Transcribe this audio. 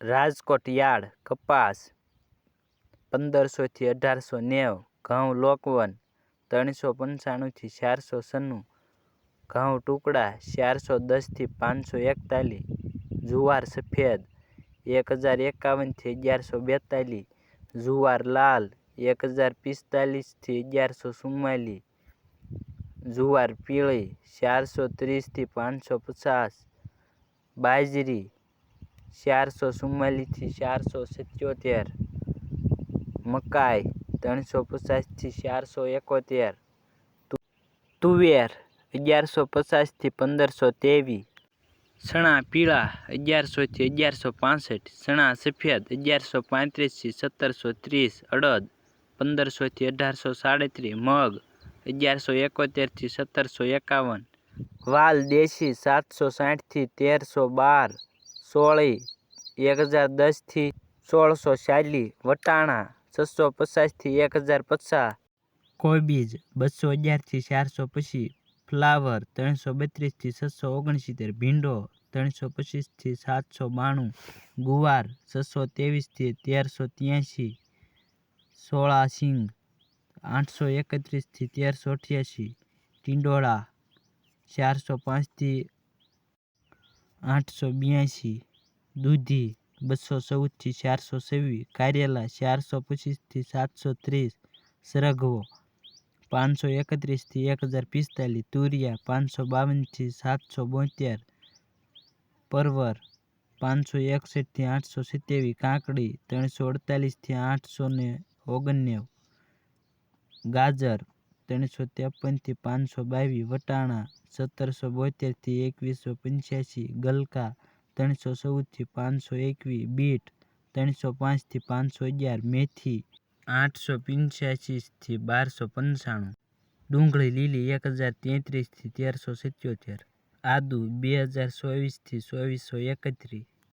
Rajkot yard કપાસ 1500 થી 1890, ઘઉં લોકવન 395 થી 496, ઘઉં ટુકડા 410 થી 541, જુવાર સફેદ 1051 થી 1142, જુવાર લાલ 1045 થી 1144, જુવાર પીળી 430 થી 550, બાજરી 444 થી 477, મકાઈ 350 થી 471, તુવેર 1150 થી 1523, ચણા પીળા 1100 થી 1165, ચણા સફેદ 1135 થી 1730, અડદ 1500 થી 1837, મગ 1171 થી 1751, વાલ દેશી 760 થી 1312, સોળી 1010 થી 1640, વટાણા 650 થી 1050, કોબીજ 211 થી 425, ફ્લાવર 332 થી 669, ભીંડો 325 થી 792, ગુવાર 623 થી 1383, સોળા સિંગ 831 થી 1388, ટીંડોળા 405 થી 882, દૂધી 214 થી 426, કારેલા 425 થી 730, સરગવો 531 થી 1045, તુરિયા 552 થી 772, પરવર 561 થી 827, કાકડી 348 થી 899, ગાજર 353 થી 522, વટાણા 1772 થી 2185, ગલકા 314 થી 521, બીટ 305 થી 511, મેથી 885 થી 1295, ડુંગળી લીલી 1033 થી 1377, આદુ 2024 થી 2431,